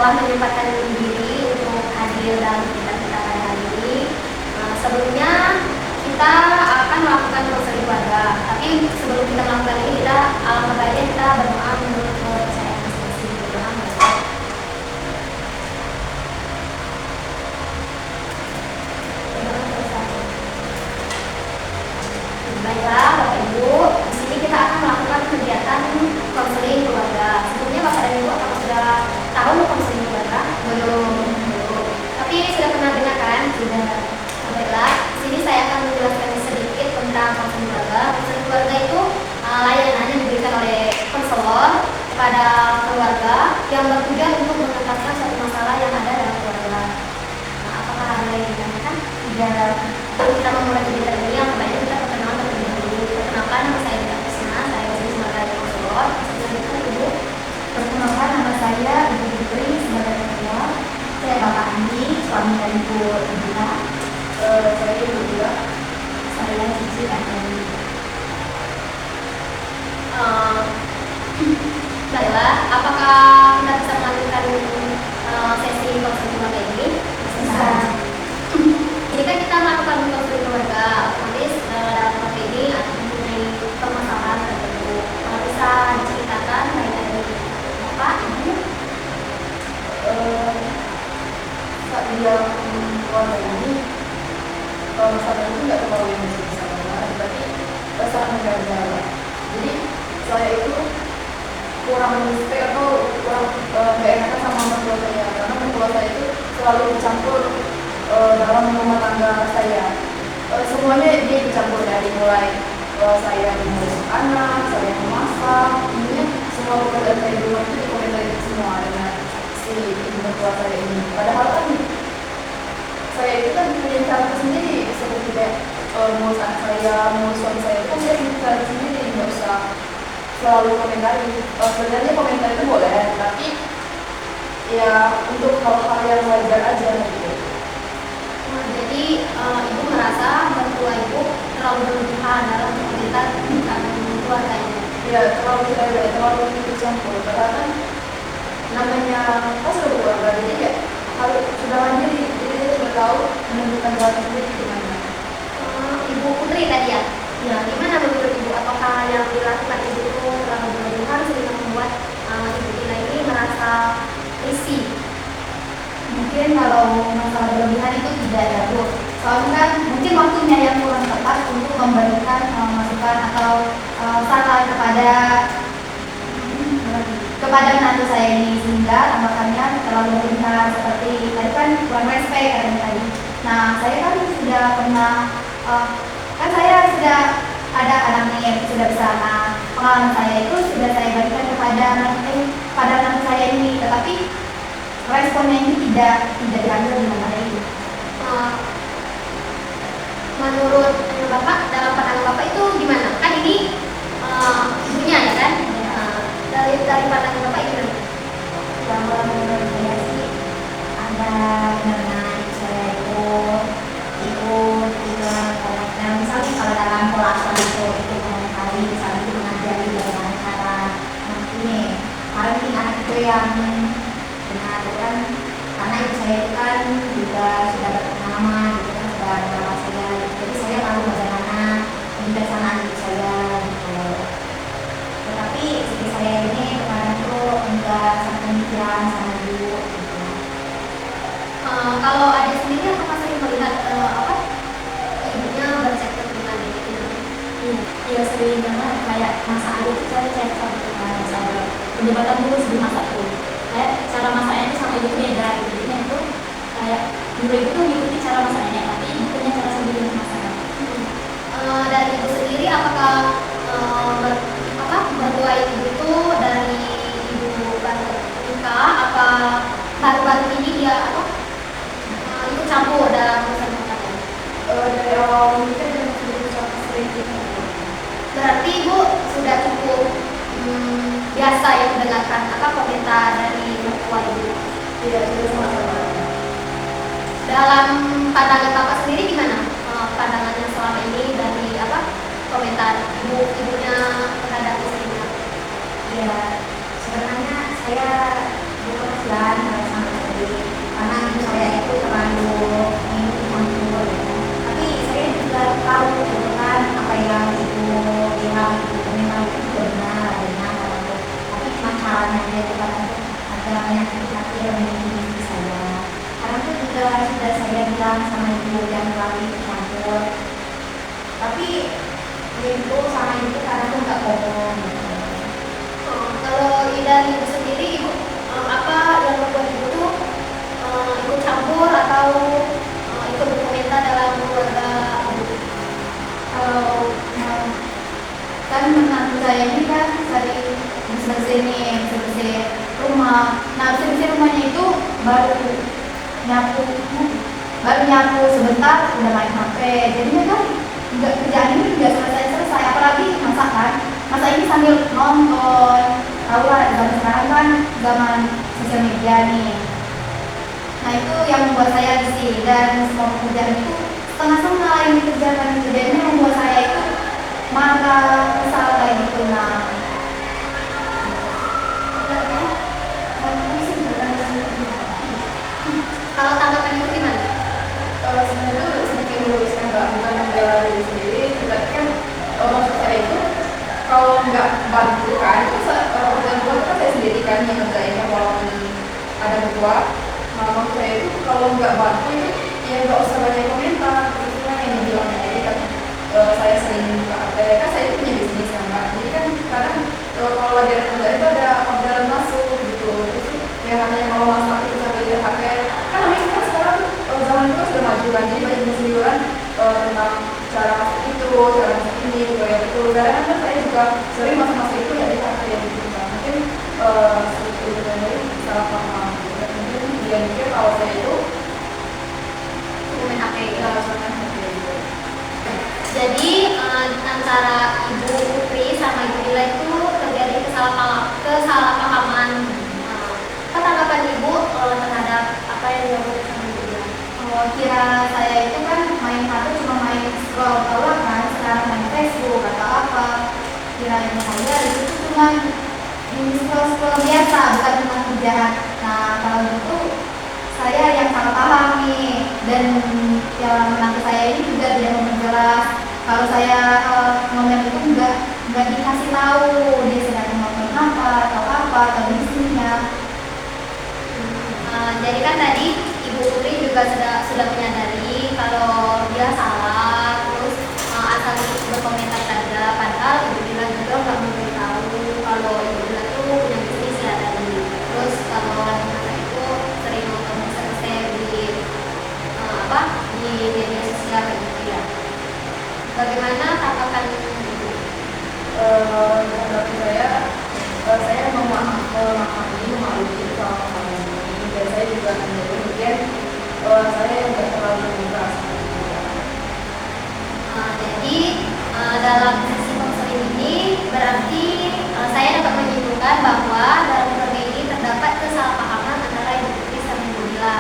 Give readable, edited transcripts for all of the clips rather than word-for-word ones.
telah menyempatkan diri untuk hadir dalam kegiatan kita pada hari ini. Sebelumnya kita akan melakukan konseling keluarga. Tapi sebelum kita melakukan ini, alangkah baiknya kita berdoa menurut kepercayaan masing-masing. Berdoa. Baiklah Bapak Ibu, di sini kita akan melakukan kegiatan konseling keluarga. Sebelumnya Bapak dan Ibu apakah sudah tahu konseling keluarga? Belum. Tapi ini sudah pernah dengar kan? Sudah. Baiklah, di sini saya akan menjelaskan sedikit tentang konseling keluarga. Konseling keluarga itu layanan yang diberikan oleh konselor kepada keluarga yang bertujuan untuk menuntaskan suatu masalah yang ada dalam keluarga. Apakah ada yang ditanyakan? Tidak. Kita memulai kegiatan ini yang baiknya kita perkenalan terlebih dahulu. Perkenalkan, nama saya Dita Krisna, saya sebagai konselor. Selanjutnya Ibu. Perkenalkan, nama saya Ibu Putri sebagai ketua. Saya Bapak Andi, suami dari Ibu Dita. Saya Ibu Dita. Saya Cici Andi. Baiklah, apakah kita bisa melanjutkan sesi konseling keluarga ini? Bisa. Jadi kan kita melakukan konseling keluarga, otomatis dalam keluarga ini akan mempunyai permasalahan tertentu. Kalau bisa diceritakan baik dari Bapak, Ibu? Saat dia keluarga ini, masalah itu nggak terlalu yang besar, tapi sangat mengajar. Jadi saya itu kurang respect atau kurang nggak enakan sama mertua saya, karena mertua saya itu selalu dicampur dalam rumah tangga saya. Semuanya dia dicampur dari mulai saya mengurus anak, saya memasak, intinya semua pekerjaan saya di rumah itu dikomentari semua dengan si ibu mertua saya ini. Padahal kan saya itu kan punya cara sendiri, seperti kayak ngurus anak saya, ngurus suami saya itu kan dia punya cara sendiri, nggak usah selalu komentari. Sebenarnya komentar itu boleh, tapi ya untuk hal-hal yang wajar aja gitu. Jadi Ibu merasa mertua Ibu terlalu berlebihan dalam kegiatan keluarga ini? Ya, terlalu ikut campur. Karena kan namanya pas sudah keluarga, jadi kayak harus sudah mandiri, jadi dia sudah tahu menentukan jalan sendiri gimana. Ibu Putri tadi ya? Ya, gimana menurut Ibu? Apakah yang dilakukan Ibu itu terlalu berlebihan sehingga membuat Ibu Tina ini merasa risih? Mungkin kalau masalah berlebihan itu tidak ya Bu. Soalnya kan mungkin waktunya yang kurang tepat untuk memberikan masukan atau saran kepada menantu saya ini, sehingga tambahkannya terlalu berlebihan seperti tadi kan kurang respect katanya tadi. Nah, saya kan sudah pernah kan saya sudah ada anaknya, sudah besar. Nah, pengalaman saya itu sudah saya berikan kepada anak saya ini, tetapi responnya ini tidak diambil dengan baik. Menurut Bapak, dalam pandangan Bapak itu gimana? Kan ini ibunya ya kan? Dari pandangan Bapak gimana? Kalau menurut saya sih ada dengan saya itu juga nah, misalnya kalau dalam pola asuh itu mengetahui misalnya itu mengajari bagaimana cara ini parenting anak itu yang benar kan, karena ibu saya itu kan juga sudah berpengalaman gitu kan, sudah merawat saya, jadi saya tahu bagaimana kebijaksanaan ibu saya gitu. Tetapi istri saya ini kemarin tuh enggak sampai pemikiran sama ibu gitu. Kalau ada sendiri apakah sering melihat ibunya bercakap dengan ibunya? Iya sering banget, kayak masak air itu saya cek sama saya pendebatan dulu sebelum masak tuh, kayak cara masaknya itu sama ibu beda gitu. Jadinya itu kayak dulu itu tuh ngikuti cara masaknya, tapi ibu punya cara sendiri untuk masak. Dari ibu sendiri apakah mertua ibu itu dari ibu baru nikah apa baru-baru ini dia ikut campur dalam urusan rumah tangga? Dari awal nikah dia sudah sangat sering gitu. Berarti Ibu sudah cukup biasa ya mendengarkan komentar dari mertua Ibu. Tidak, sudah sama-sama. Dalam pandangan Bapak sendiri gimana pandangannya selama ini dari komentar ibunya terhadap istrinya? Ya sebenarnya saya berpenghasilan sama dia katakan tuh agak menyakiti hati yang memiliki istri saya. Karena itu juga sudah saya bilang sama ibu yang melalui campur, tapi ibu sama ibu karena tuh nggak ngomong. Kalau dari ibu sendiri, ibu apa yang membuat ibu tuh ikut campur atau ikut berkomentar dalam keluarga ibu? Kalau kan menantu saya ini kan sering bersih rumah. Nah bersih rumahnya itu baru nyapu sebentar udah main HP. Jadinya kan nggak, kerjaan ini nggak selesai. Apalagi masak kan, masak ini sambil nonton. Tahu lah zaman sekarang kan zaman sosial media nih. Nah itu yang membuat saya risih, dan semua pekerjaan itu setengah-setengah yang dikerjakan. Kerjaannya membuat saya itu marah, kesal kayak gitu. Nah Kalau tanggapan ibu gimana? Sebenarnya itu sedikit meluluskan Mbak, bukan membela diri sendiri. Berarti kan maksud saya itu kalau nggak bantu kan, itu pekerjaan rumah kan saya sendiri kan yang ngerjainnya walaupun ada ketua. Nah maksud saya itu kalau nggak bantu itu ya nggak usah banyak komentar. Itu kan yang dibilangnya jadi kan saya sering buka HP, kan saya itu punya bisnis kan Mbak. Jadi kan kadang kalau lagi ada kerjaan itu ada orderan masuk gitu. Terus ya hanya kalau masak itu sambil lihat HP. Kan namanya kan sekarang zaman itu sudah maju kan, jadi banyak video-videoan tentang cara masak itu, cara masak ini, kayak itu. Kadang kan saya juga sering masak-masak itu ya di kafe gitu kan. Mungkin sebenarnya salah paham. Mungkin dia mikir kalau saya itu Main HP. misalkan HP gitu. Jadi antara Ibu Putri sama Ibu Ila itu terjadi kesalahpahaman. Apa tanggapan Ibu terhadap apa yang dilakukan sama Ibu Ila? kira saya itu kan main HP cuma main scroll bawah kan, sekarang main Facebook atau apa. Kiranya saya itu cuma scroll biasa, bukan tentang kerjaan. Nah kalau gitu saya yang salah paham nih, dan yang menantu saya ini juga tidak memperjelas. Kalau saya ngomong itu nggak dikasih tahu dia sedang ngomong apa atau bisnisnya. Jadi kan tadi Ibu Putri juga sudah menyadari kalau dia salah, terus asal ikut berkomentar saja, padahal Ibu Ila juga nggak memberitahu kalau Ibu Ila tuh punya bisnis ya tadi. Terus kalau lagi masak itu sering nonton share di media sosial kayak gitu ya. Bagaimana tanggapan Ibu? Menurut saya memahami kalau ini, dan saya juga menjadi mungkin saya nggak terlalu keras. Jadi dalam sesi konseling ini berarti saya dapat menyimpulkan bahwa dalam keluarga ini terdapat kesalahpahaman antara Ibu Putri sama Ibu Ila.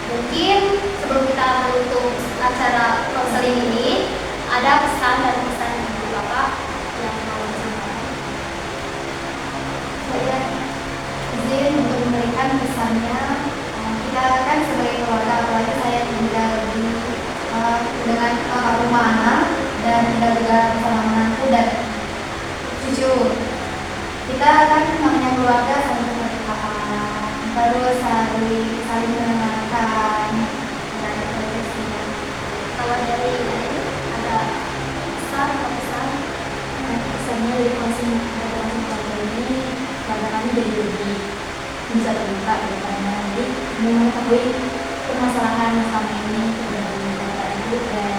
Mungkin sebelum kita menutup acara konseling ini, ada pesan dan pesan Ibu Bapak yang mau disampaikan. Saya izin untuk memberikan pesannya. Kita kan sebagai keluarga, apalagi saya tinggal dengan rumah anak dan tinggal juga bersama menantu dan cucu. Kita kan namanya keluarga saling berpengalaman, terus saling mendengarkan dan berkesnya. Kalau dari ini ada pesan atau pesan? Pesannya dari masing keluarga ini, karena kami jadi lebih bisa terbuka daripada nanti mengetahui permasalahan selama ini dari bapak ibu dan